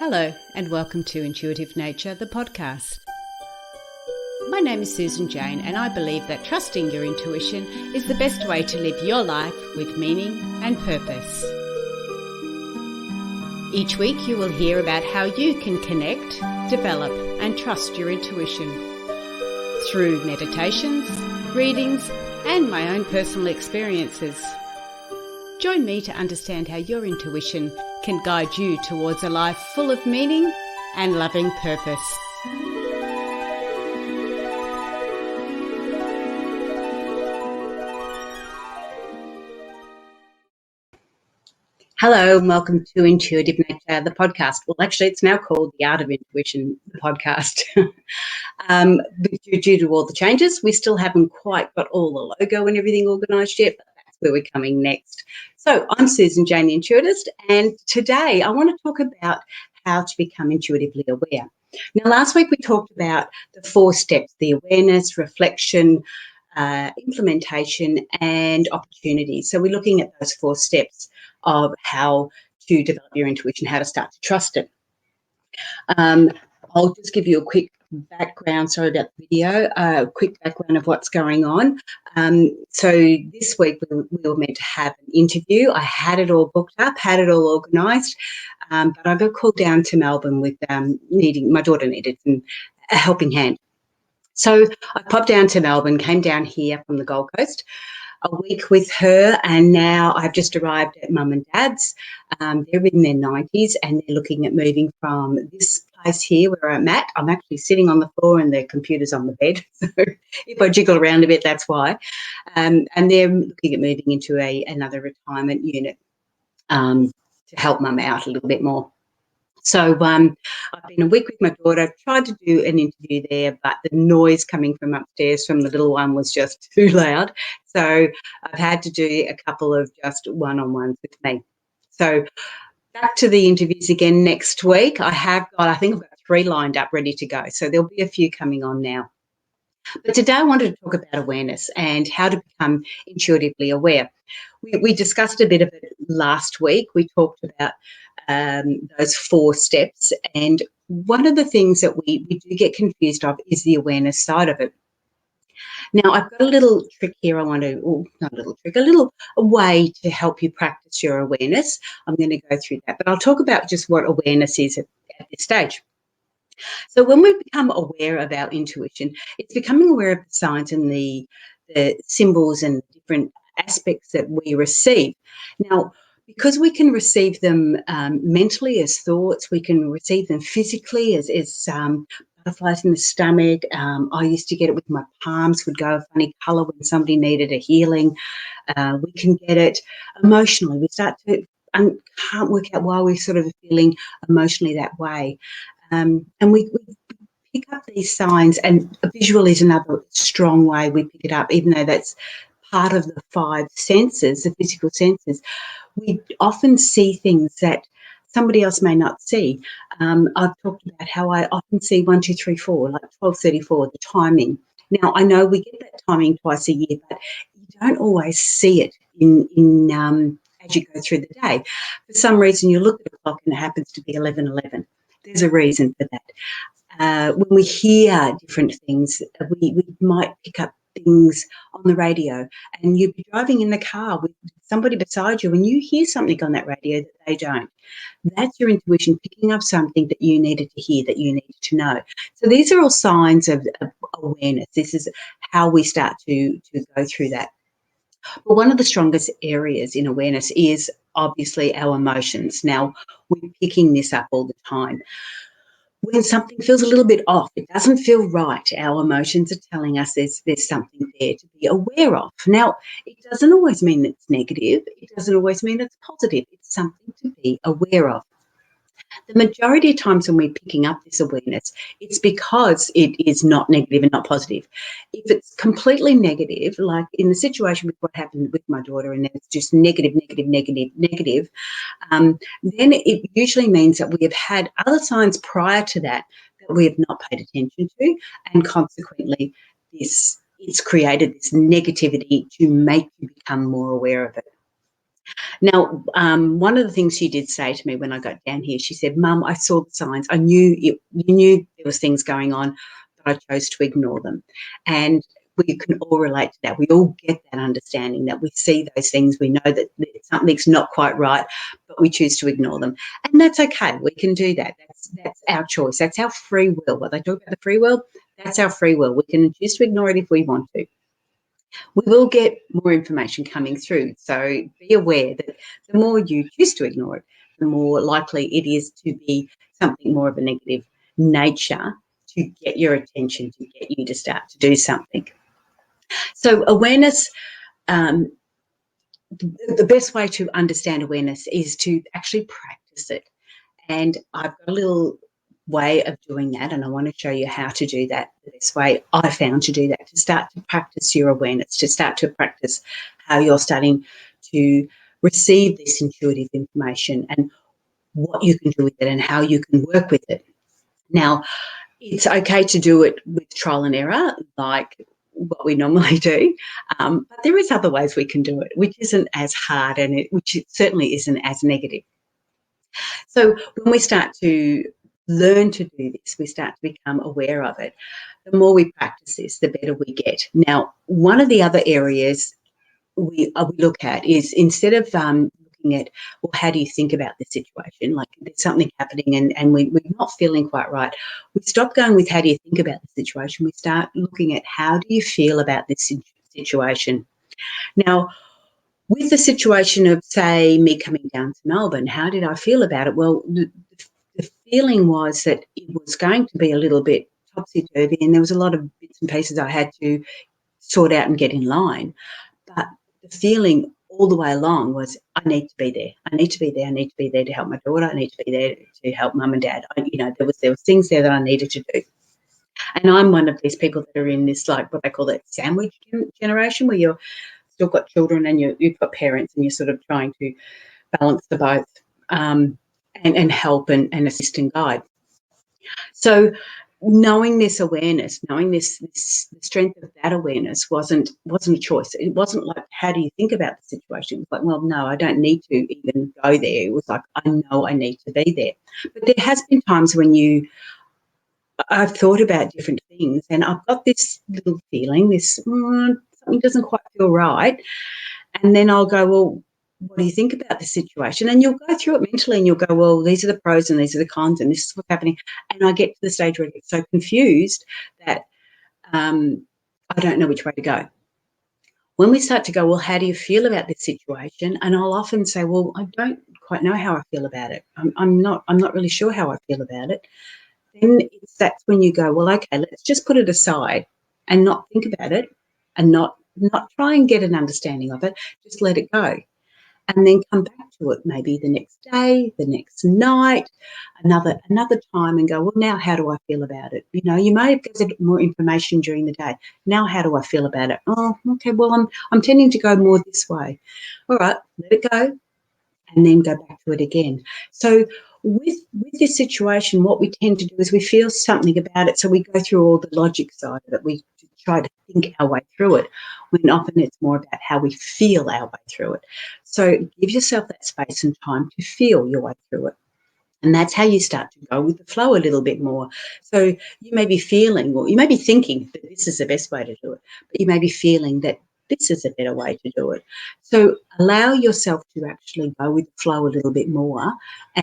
Hello and welcome to Intuitive Nature, the podcast. My name is Susan Jane and I believe that trusting your intuition is the best way to live your life with meaning and purpose. Each week you will hear about how you can connect, develop and trust your intuition through meditations, readings and my own personal experiences. Join me to understand how your intuition can guide you towards a life full of meaning and loving purpose. Hello and welcome to Intuitive Nature, the podcast. Well, actually, it's now called The Art of Intuition, the podcast. Due to all the changes, we still haven't quite got all the logo and everything organised yet, but that's where we're coming next. So I'm Susan Jane, the Intuitist, and today I want to talk about how to become intuitively aware. Now, last week we talked about the 4 steps, the awareness, reflection, implementation and opportunity. So we're looking at those 4 steps of how to develop your intuition, how to start to trust it. I'll just give you a quick background, sorry about the video, a quick background of what's going on. So this week we were meant to have an interview. I had it all booked up, had it all organised, but I got called down to Melbourne with my daughter needed a helping hand. So I popped down to Melbourne, came down here from the Gold Coast, a week with her, and now I've just arrived at Mum and Dad's. They're in their 90s and they're looking at moving from this place here where I'm at. I'm actually sitting on the floor and their computer's on the bed. So if I jiggle around a bit, that's why. And they're looking at moving into another retirement unit to help Mum out a little bit more. So I've been a week with my daughter, tried to do an interview there, but the noise coming from upstairs from the little one was just too loud. So I've had to do a couple of just one-on-ones with me. So back to the interviews again next week. I think I've got 3 lined up ready to go. So there'll be a few coming on now. But today I wanted to talk about awareness and how to become intuitively aware. We discussed a bit of it last week. We talked about those 4 steps, and one of the things that we do get confused of is the awareness side of it. Now, I've got a little trick here a way to help you practice your awareness. I'm going to go through that, but I'll talk about just what awareness is at this stage. So when we become aware of our intuition, it's becoming aware of the signs and the symbols and different aspects that we receive. Now, because we can receive them mentally as thoughts, we can receive them physically as butterflies in the stomach. I used to get it with my palms, would go a funny colour when somebody needed a healing. We can get it emotionally. We start to can't work out why we're sort of feeling emotionally that way. And we pick up these signs, and visual is another strong way we pick it up, even though that's part of the 5 senses, the physical senses. We often see things that somebody else may not see. I've talked about how I often see 1, 2, 3, 4, like 12:34, the timing. Now, I know we get that timing twice a year, but you don't always see it in as you go through the day. For some reason, you look at the clock and it happens to be 11:11. There's a reason for that. When we hear different things, we might pick up things on the radio, and you'd be driving in the car with somebody beside you and you hear something on that radio that they don't. That's your intuition picking up something that you needed to hear, that you needed to know. So these are all signs of awareness. This is how we start to go through that. But one of the strongest areas in awareness is obviously our emotions. Now, we're picking this up all the time. When something feels a little bit off, it doesn't feel right, our emotions are telling us there's something there to be aware of. Now, it doesn't always mean it's negative. It doesn't always mean it's positive. It's something to be aware of. The majority of times when we're picking up this awareness, it's because it is not negative and not positive. If it's completely negative, like in the situation with what happened with my daughter, and it's just negative, then it usually means that we have had other signs prior to that that we have not paid attention to, and consequently it's created this negativity to make you become more aware of it. Now, one of the things she did say to me when I got down here, she said, "Mum, I saw the signs. I knew you knew there was things going on, but I chose to ignore them." And we can all relate to that. We all get that understanding that we see those things. We know that something's not quite right, but we choose to ignore them. And that's okay. We can do that. That's our choice. That's our free will. What they talk about the free will, that's our free will. We can choose to ignore it if we want to. We will get more information coming through. So be aware that the more you choose to ignore it, the more likely it is to be something more of a negative nature to get your attention, to get you to start to do something. So awareness, um, the best way to understand awareness is to actually practice it. And I've got a little way of doing that, and I want to show you how to do that the best way I found to do that, to start to practice your awareness, to start to practice how you're starting to receive this intuitive information and what you can do with it and how you can work with it. Now, it's okay to do it with trial and error, like what we normally do, but there is other ways we can do it, which isn't as hard and which it certainly isn't as negative. So when we start to learn to do this, we start to become aware of it. The more we practice this, the better we get. Now, one of the other areas we look at is, instead of looking at, well, how do you think about the situation? Like, there's something happening and we're not feeling quite right. We stop going with how do you think about the situation. We start looking at how do you feel about this situation. Now, with the situation of, say, me coming down to Melbourne, how did I feel about it? Well, the feeling was that it was going to be a little bit topsy-turvy and there was a lot of bits and pieces I had to sort out and get in line. But the feeling all the way along was, I need to be there. I need to be there. I need to be there to help my daughter. I need to be there to help mum and dad. There was things there that I needed to do. And I'm one of these people that are in this, like, what they call that sandwich generation, where you're still got children and you've got parents and you're sort of trying to balance the both, and help and assist and guide. So knowing this awareness, knowing this the strength of that awareness wasn't a choice. It wasn't like, how do you think about the situation? It was like, well, no, I don't need to even go there. It was like, I know I need to be there. But there has been times when I've thought about different things and I've got this little feeling, something doesn't quite feel right. And then I'll go, well, what do you think about the situation? And you'll go through it mentally and you'll go, well, these are the pros and these are the cons and this is what's happening. And I get to the stage where I get so confused that I don't know which way to go. When we start to go, well, how do you feel about this situation? And I'll often say, well, I don't quite know how I feel about it. I'm not really sure how I feel about it. Then that's when you go, well, okay, let's just put it aside and not think about it and not try and get an understanding of it. Just let it go. And then come back to it maybe the next day, the next night, another time, and go, well, now how do I feel about it? You may have gathered more information during the day. Now how do I feel about it? Oh, okay, well, I'm tending to go more this way. All right, let it go, and then go back to it again. So with this situation, what we tend to do is we feel something about it, so we go through all the logic side of it. We try to think our way through it, when often it's more about how we feel our way through it. So give yourself that space and time to feel your way through it. And that's how you start to go with the flow a little bit more. So you may be feeling, or you may be thinking that this is the best way to do it, but you may be feeling that this is a better way to do it. So allow yourself to actually go with the flow a little bit more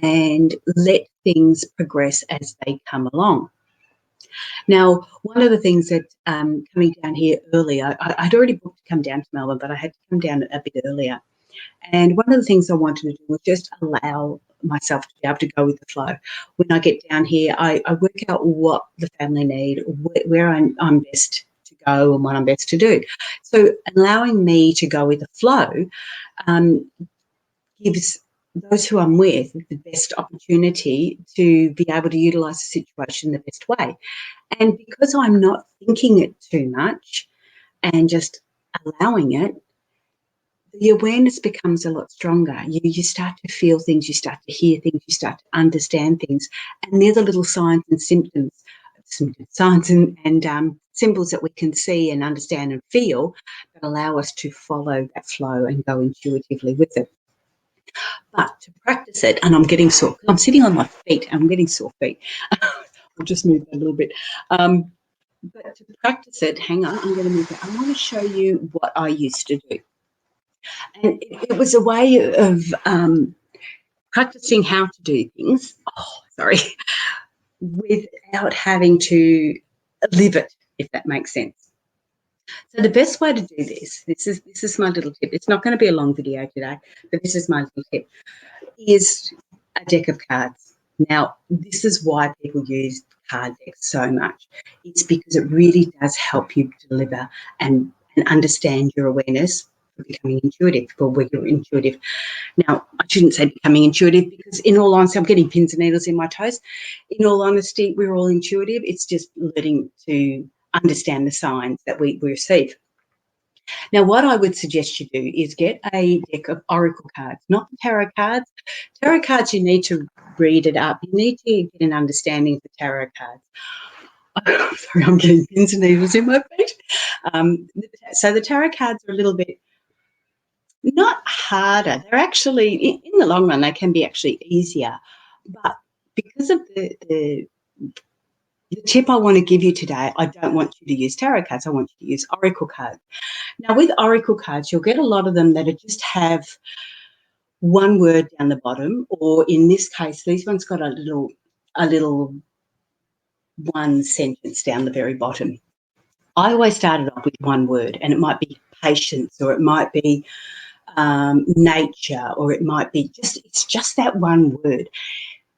and let things progress as they come along. Now, one of the things that coming down here earlier, I'd already booked to come down to Melbourne, but I had to come down a bit earlier. And one of the things I wanted to do was just allow myself to be able to go with the flow. When I get down here, I work out what the family need, where I'm best to go and what I'm best to do. So allowing me to go with the flow gives those who I'm with the best opportunity to be able to utilise the situation the best way. And because I'm not thinking it too much and just allowing it, the awareness becomes a lot stronger. You start to feel things, you start to hear things, you start to understand things. And they're the little signs and signs and symbols that we can see and understand and feel that allow us to follow that flow and go intuitively with it. But to practice it, and I'm getting sore. I'm sitting on my feet and I'm getting sore feet. I'll just move that a little bit. But to practice it, hang on, I'm going to move it. I want to show you what I used to do. And it was a way of practicing how to do things, without having to live it, if that makes sense. So the best way to do this is my little tip. It's not going to be a long video today, but this is my little tip, is a deck of cards. Now, this is why people use card decks so much. It's because it really does help you deliver and understand your awareness for becoming intuitive, for when you're intuitive. Now, I shouldn't say becoming intuitive because, in all honesty, I'm getting pins and needles in my toes. In all honesty, we're all intuitive. It's just learning to understand the signs that we receive. Now, what I would suggest you do is get a deck of oracle cards, not the tarot cards. Tarot cards, you need to read it up. You need to get an understanding of the tarot cards. Sorry, I'm getting pins and needles in my feet. So the tarot cards are a little bit not harder. They're actually, in the long run, they can be actually easier. But because of the tip I want to give you today, I don't want you to use tarot cards. I want you to use oracle cards. Now, with oracle cards, you'll get a lot of them that just have one word down the bottom, or in this case, these ones got a little one sentence down the very bottom. I always started off with one word, and it might be patience, or it might be nature, or it might be it's just that one word.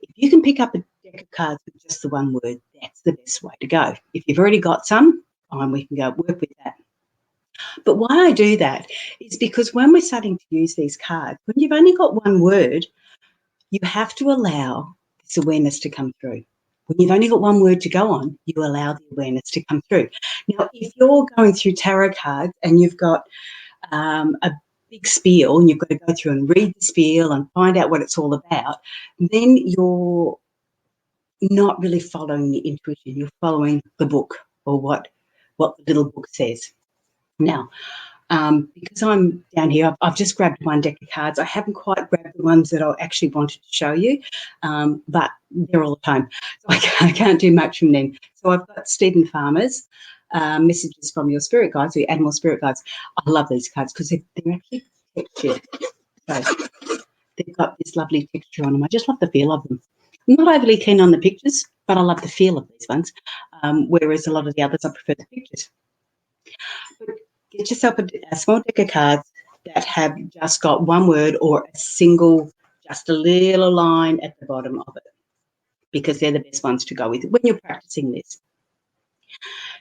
If you can pick up a deck of cards with just the one word, that's the best way to go. If you've already got some, we can go work with that. But why I do that is because when we're starting to use these cards, when you've only got one word, you have to allow this awareness to come through. When you've only got one word to go on, you allow the awareness to come through. Now, if you're going through tarot cards and you've got a big spiel and you've got to go through and read the spiel and find out what it's all about, then you're not really following the intuition. You're following the book, or what the little book says. Now, because I'm down here, I've just grabbed one deck of cards. I haven't quite grabbed the ones that I actually wanted to show you, but they're all at home, so I can't do much from them. So I've got Stephen Farmer's Messages from Your Spirit Guides, or Animal Spirit Guides. I love these cards because they're actually textured. So they've got this lovely texture on them. I just love the feel of them. I'm not overly keen on the pictures, but I love the feel of these ones, whereas a lot of the others, I prefer the pictures. But get yourself a small deck of cards that have just got one word or a single, just a little line at the bottom of it, because they're the best ones to go with when you're practicing this.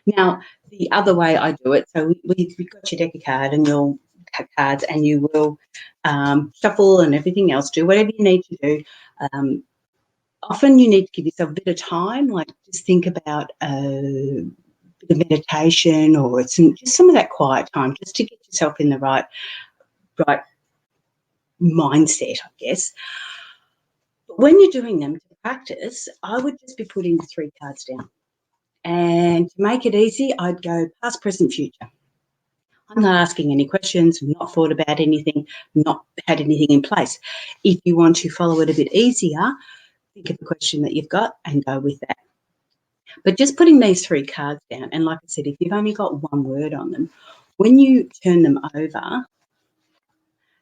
Now, the other way I do it, so we've got your deck of cards and you will shuffle and everything else, do whatever you need to do. Often you need to give yourself a bit of time, like just think about a bit of meditation or just some of that quiet time, just to get yourself in the right mindset, I guess. But when you're doing them to practice, I would just be putting the 3 cards down. And to make it easy, I'd go past, present, future. I'm not asking any questions, not thought about anything, not had anything in place. If you want to follow it a bit easier, think of a question that you've got and go with that. But just putting these 3 cards down, and like I said, if you've only got one word on them, when you turn them over,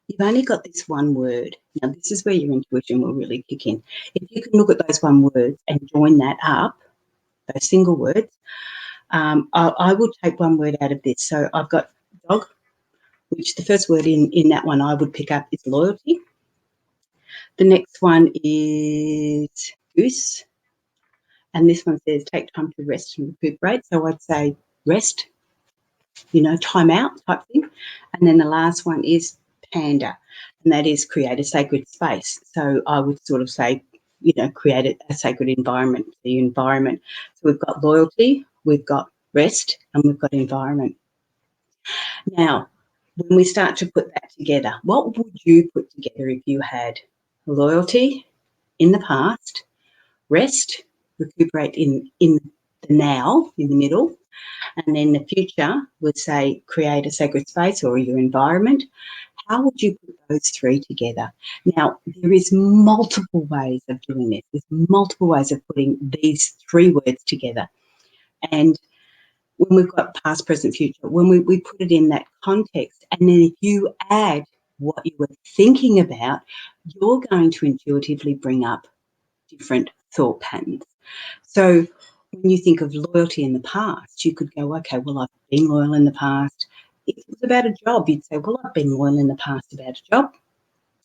you've only got this one word. Now, this is where your intuition will really kick in. If you can look at those one words and join that up, those single words, I will take one word out of this. So I've got dog, which the first word in that one I would pick up is loyalty. The next one is goose. And this one says take time to rest and recuperate. So I'd say rest, time out type thing. And then the last one is panda, and that is create a sacred space. So I would sort of say, create a sacred environment, the environment. So we've got loyalty, we've got rest, and we've got environment. Now, when we start to put that together, what would you put together if you had loyalty in the past, rest, recuperate in the now, in the middle, And then the future would say create a sacred space or your environment. How would you put those three together? Now, there is multiple ways of doing this. There's multiple ways of putting these three words together. And when we've got past, present, future, when we put it in that context, and then if you add what you were thinking about, you're going to intuitively bring up different thought patterns. So when you think of loyalty in the past, you could go, okay, well, I've been loyal in the past. If it was about a job, you'd say, well, I've been loyal in the past about a job.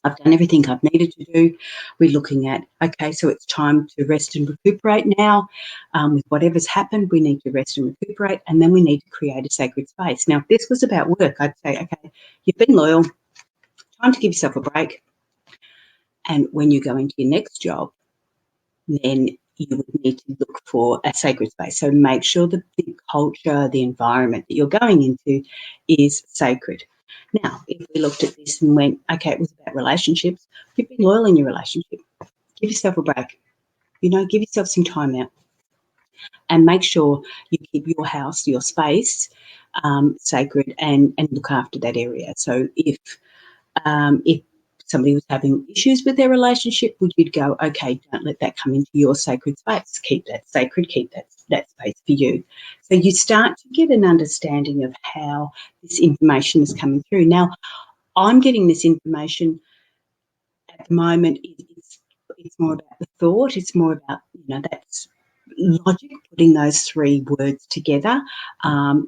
I've done everything I've needed to do. We're looking at, okay, so it's time to rest and recuperate now. With whatever's happened, we need to rest and recuperate, and then we need to create a sacred space. Now, if this was about work, I'd say, okay, you've been loyal, time to give yourself a break. And when you go into your next job, then you would need to look for a sacred space. So make sure that the culture, the environment that you're going into is sacred. Now, if we looked at this and went, okay, it was about relationships, you've been loyal in your relationship. Give yourself a break. Give yourself some time out and make sure you keep your house, your space sacred and look after that area. So if somebody was having issues with their relationship, would you go, okay, don't let that come into your sacred space. Keep that sacred, keep that space for you. So you start to get an understanding of how this information is coming through. Now, I'm getting this information at the moment. It's more about the thought. It's more about, that's logic, putting those three words together,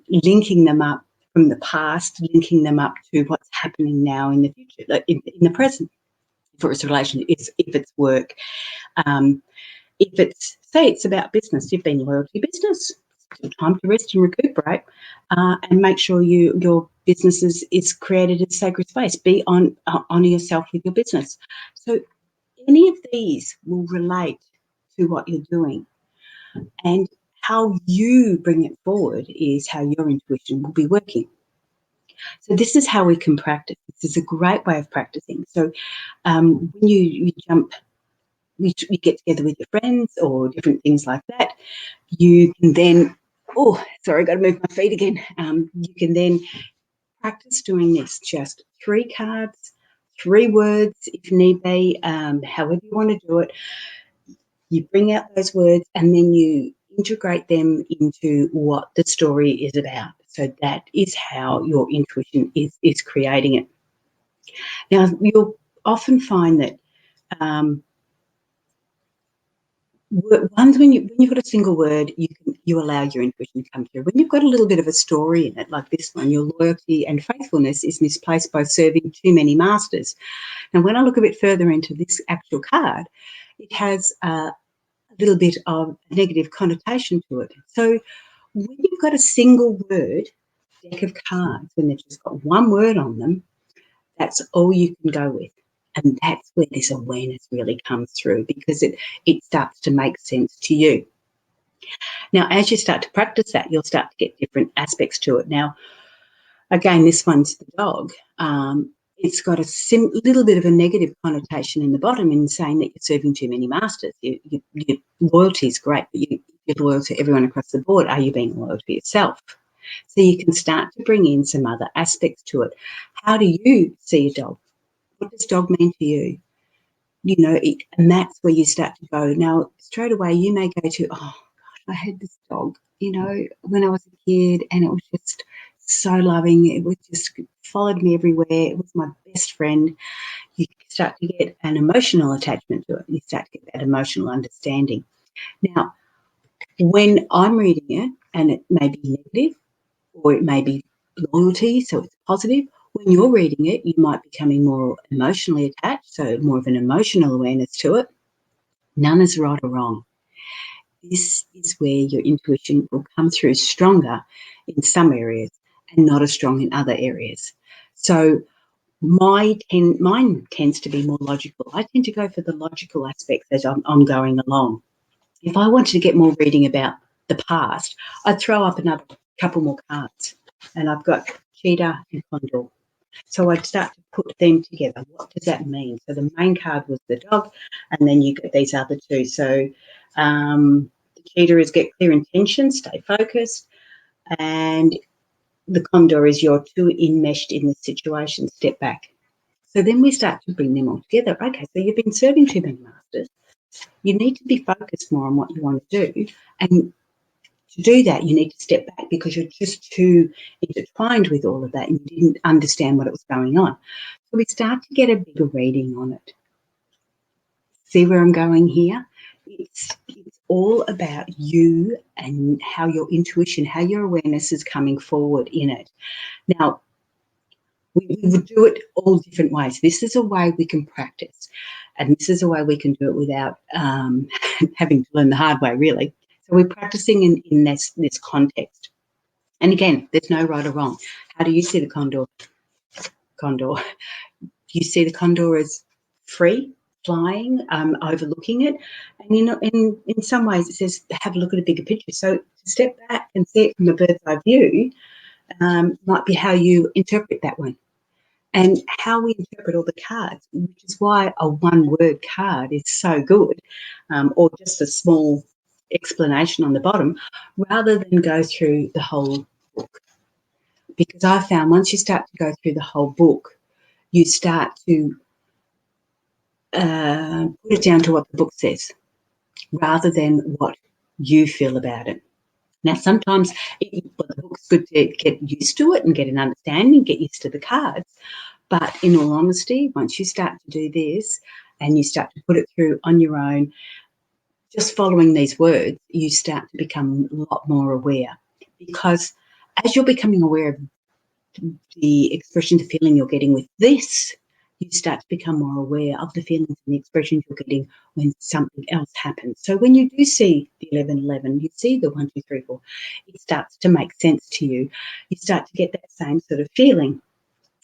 linking them up from the past, linking them up to what's happening now in the future, in the present. For its relation, if it's work, if it's, say, it's about business, you've been loyal to your business. It's time to rest and recuperate, and make sure your business is created as a sacred space. Be on honour yourself with your business. So any of these will relate to what you're doing, and how you bring it forward is how your intuition will be working. So this is how we can practice. This is a great way of practicing. So when you get together with your friends or different things like that, you can then, oh, sorry, got to move my feet again. You can then practice doing this, just 3 cards, 3 words if need be, however you want to do it. You bring out those words and then you integrate them into what the story is about. So that is how your intuition is creating it. Now, you'll often find that ones when you've got a single word, you allow your intuition to come through. When you've got a little bit of a story in it, like this one, your loyalty and faithfulness is misplaced by serving too many masters. Now, when I look a bit further into this actual card, it has a little bit of a negative connotation to it. So when you've got a single word deck of cards, when they've just got one word on them, that's all you can go with. And that's where this awareness really comes through, because it starts to make sense to you. Now, as you start to practice that, you'll start to get different aspects to it. Now, again, this one's the dog. It's got a little bit of a negative connotation in the bottom in saying that you're serving too many masters. Your loyalty is great, but you're loyal to everyone across the board. Are you being loyal to yourself? So you can start to bring in some other aspects to it. How do you see a dog? What does dog mean to you? And that's where you start to go. Now, straight away, you may go to, oh, gosh, I had this dog, when I was a kid, and it was just so loving. It was just followed me everywhere. It was my best friend. You start to get an emotional attachment to it. You start to get that emotional understanding. Now, when I'm reading it, and it may be negative or it may be loyalty, so it's positive, when you're reading it, you might be becoming more emotionally attached, so more of an emotional awareness to it. None is right or wrong. This is where your intuition will come through stronger in some areas and not as strong in other areas. So mine tends to be more logical. I tend to go for the logical aspects as I'm going along. If I wanted to get more reading about the past, I'd throw up another couple more cards. And I've got cheetah and condor. So I'd start to put them together. What does that mean? So the main card was the dog, and then you get these other two. So the cheetah is get clear intention, stay focused. and the condor is you're too enmeshed in the situation, step back. So then we start to bring them all together. Okay, so you've been serving too many masters. You need to be focused more on what you want to do. And to do that, you need to step back because you're just too intertwined with all of that and you didn't understand what was going on. So we start to get a bigger reading on it. See where I'm going here? It's all about you and how your intuition, how your awareness is coming forward in it. Now, we would do it all different ways. This is a way we can practice, and this is a way we can do it without having to learn the hard way, really. So we're practicing in this context. And again, there's no right or wrong. How do you see the condor? Do you see the condor as free, flying, overlooking it? And in some ways, it says have a look at a bigger picture. So to step back and see it from a bird's eye view might be how you interpret that one. And how we interpret all the cards, which is why a one-word card is so good, or just a small explanation on the bottom, rather than go through the whole book. Because I found once you start to go through the whole book, you start to put it down to what the book says, rather than what you feel about it. Now, sometimes the book's good to get used to it and get an understanding, get used to the cards. But in all honesty, once you start to do this and you start to put it through on your own, just following these words, you start to become a lot more aware. Because as you're becoming aware of the expression, the feeling you're getting with this, you start to become more aware of the feelings and the expressions you're getting when something else happens. So when you do see the 1111, you see the 1, 2, 3, 4, it starts to make sense to you. You start to get that same sort of feeling.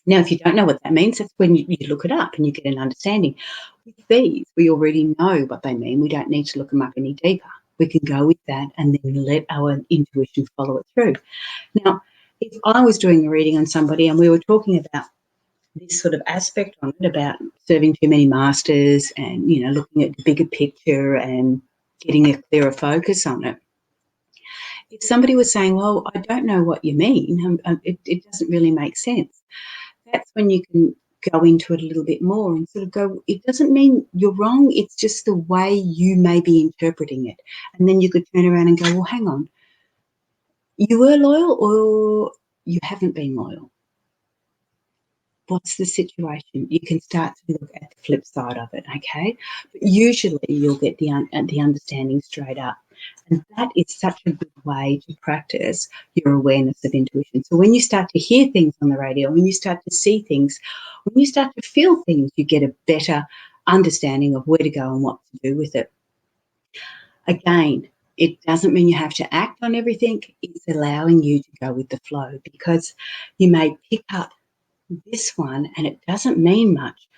Now, if you don't know what that means, that's when you look it up and you get an understanding. With these, we already know what they mean. We don't need to look them up any deeper. We can go with that and then let our intuition follow it through. Now, if I was doing a reading on somebody and we were talking about this sort of aspect on it, about serving too many masters and, looking at the bigger picture and getting a clearer focus on it, if somebody was saying, well, I don't know what you mean, it doesn't really make sense, that's when you can go into it a little bit more and sort of go, it doesn't mean you're wrong, it's just the way you may be interpreting it. And then you could turn around and go, well, hang on, you were loyal or you haven't been loyal? What's the situation? You can start to look at the flip side of it, okay? But usually you'll get the understanding straight up. And that is such a good way to practice your awareness of intuition. So when you start to hear things on the radio, when you start to see things, when you start to feel things, you get a better understanding of where to go and what to do with it. Again, it doesn't mean you have to act on everything. It's allowing you to go with the flow, because you may pick up this one and it doesn't mean much.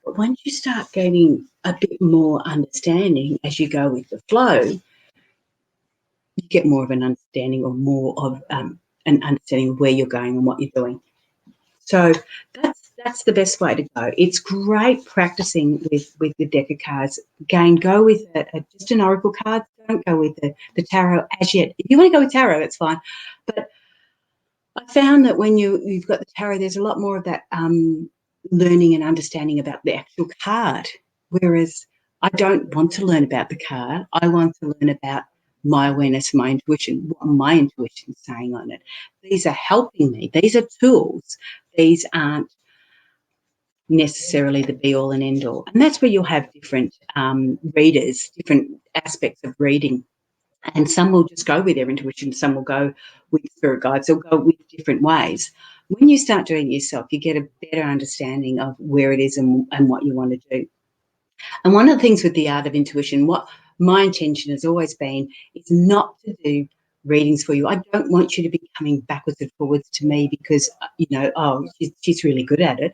But once you start getting a bit more understanding as you go with the flow, you get more of an understanding, or more of an understanding of where you're going and what you're doing. So that's the best way to go. It's great practicing with the deck of cards. Again, go with just an oracle card. Don't go with the tarot as yet. If you want to go with tarot, it's fine. But I found that when you've got the tarot, there's a lot more of that learning and understanding about the actual card, whereas I don't want to learn about the card. I want to learn about my awareness, my intuition, what my intuition is saying on it. These are helping me. These are tools. These aren't necessarily the be-all and end-all. And that's where you'll have different readers, different aspects of reading. And some will just go with their intuition, some will go with spirit guides, they'll go with different ways. When you start doing it yourself, you get a better understanding of where it is and what you want to do. And one of the things with the art of intuition, what my intention has always been, is not to do readings for you. I don't want you to be coming backwards and forwards to me because, she's really good at it.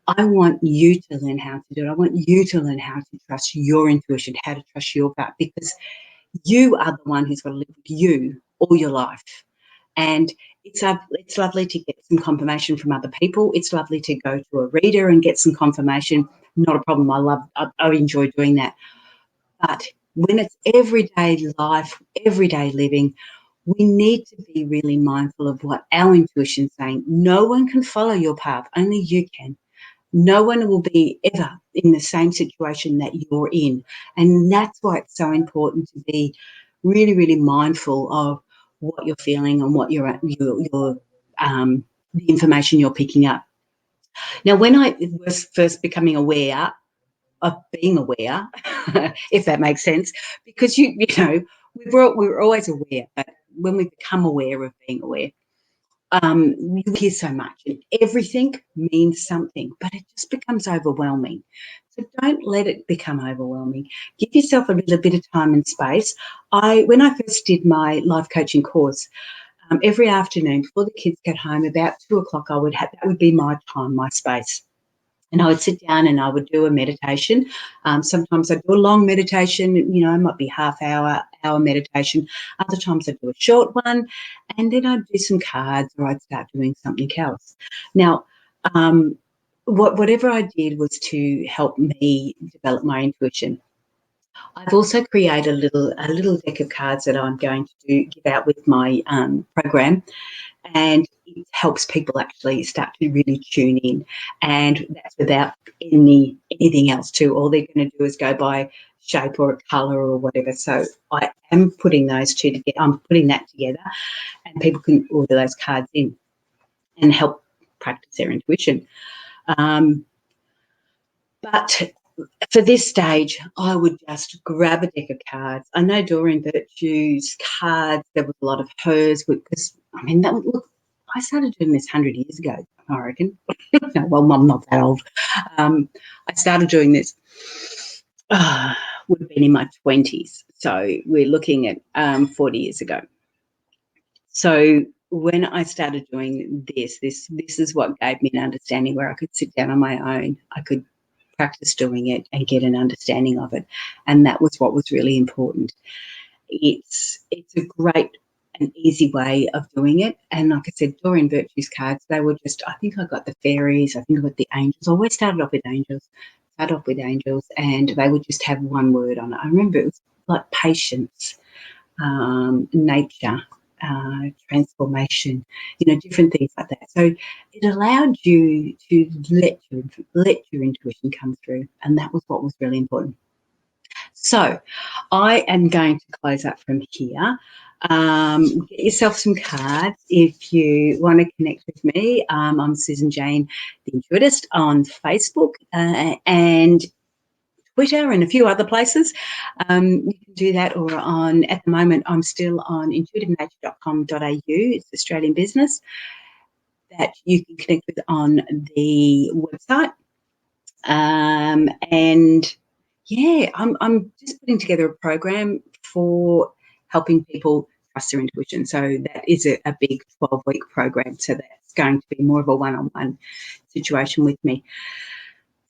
I want you to learn how to do it. I want you to learn how to trust your intuition, how to trust your gut, because you are the one who's got to live with you all your life. And it's lovely to get some confirmation from other people. It's lovely to go to a reader and get some confirmation. Not a problem. I enjoy doing that. But when it's everyday life, everyday living, we need to be really mindful of what our intuition is saying. No one can follow your path, only you can. No one will be ever in the same situation that you're in. And that's why it's so important to be really, really mindful of what you're feeling and what the information you're picking up. Now, when I was first becoming aware of being aware, if that makes sense, because you know, we're always aware, but when we become aware of being aware, you hear so much and everything means something, but it just becomes overwhelming. So don't let it become overwhelming. Give yourself a little bit of time and space. When I first did my life coaching course, every afternoon before the kids get home, about 2 o'clock, that would be my time, my space. And I would sit down and I would do a meditation. Sometimes I do a long meditation, you know, it might be hour meditation. Other times I do a short one, and then I'd do some cards or I'd start doing something else. Now, whatever I did was to help me develop my intuition. I've also created a little deck of cards that I'm going to give out with my program, and it helps people actually start to really tune in, and that's without anything else too. All they're going to do is go by shape or a colour or whatever. So I am putting those two together. I'm putting that together, and people can order those cards in and help practice their intuition. But for this stage, I would just grab a deck of cards. I know Doreen Virtue's cards, there was a lot of hers, because, I mean, look, I started doing this 100 years ago, I reckon. Well, I'm not that old. I started doing this, would have been in my 20s. So we're looking at 40 years ago. So when I started doing this is what gave me an understanding where I could sit down on my own. I could practice doing it and get an understanding of it, and that was what was really important. It's a great and easy way of doing it, and like I said, Doreen Virtue's cards, they were just, I think I got the fairies, I think I got the angels. I always started off with angels, and they would just have one word on it. I remember it was like patience, nature, transformation, you know, different things like that. So it allowed you to let your intuition come through, and that was what was really important. So I am going to close up from here. Get yourself some cards if you want to connect with me. I'm Susan Jane, the Intuitist, on Facebook and Twitter and a few other places. You can do that, or at the moment, I'm still on intuitivenature.com.au. It's Australian business that you can connect with on the website. And yeah, I'm just putting together a program for helping people trust their intuition. So that is a big 12-week program. So that's going to be more of a one-on-one situation with me.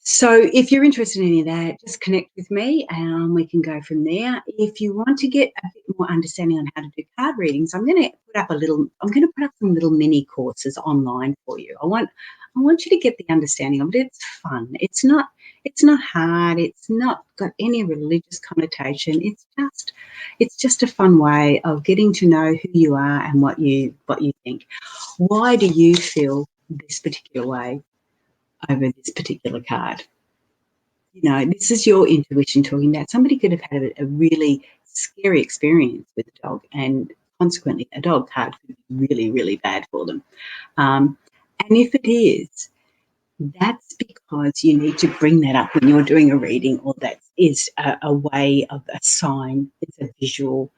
So if you're interested in any of that, just connect with me and we can go from there. If you want to get a bit more understanding on how to do card readings, I'm going to put up some little mini courses online for you. I want you to get the understanding of it. It's fun. It's not hard. It's not got any religious connotation. It's just a fun way of getting to know who you are and what you think. Why do you feel this particular way over this particular card? You know, this is your intuition talking about. Somebody could have had a really scary experience with a dog, and consequently a dog card could be really, really bad for them. And if it is, that's because you need to bring that up when you're doing a reading, or that is a way of a sign. It's a visual,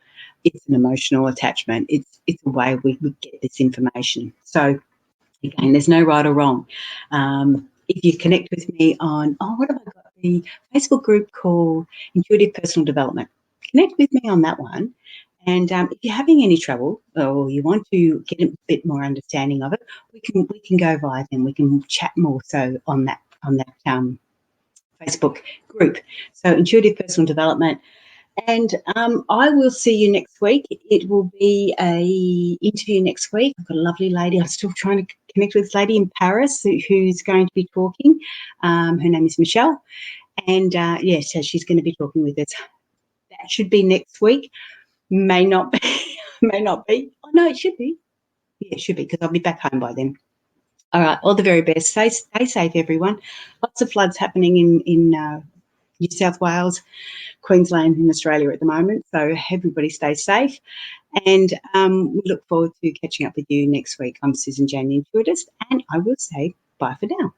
it's an emotional attachment. It's a way we get this information. So again, there's no right or wrong. If you connect with me on, what have I got? The Facebook group called Intuitive Personal Development. Connect with me on that one. And if you're having any trouble or you want to get a bit more understanding of it, we can go via them. We can chat more so on that Facebook group. So Intuitive Personal Development. And I will see you next week. It will be a interview next week. I've got a lovely lady. I'm still trying to connect with this lady in Paris who's going to be talking. Her name is Michelle. And, so she's going to be talking with us. That should be next week. May not be. May not be. Oh, no, it should be. Yeah, it should be because I'll be back home by then. All right, all the very best. Stay safe, everyone. Lots of floods happening in New South Wales, Queensland, in Australia at the moment. So everybody stay safe. And we look forward to catching up with you next week. I'm Susan Jane, the Intuitist, and I will say bye for now.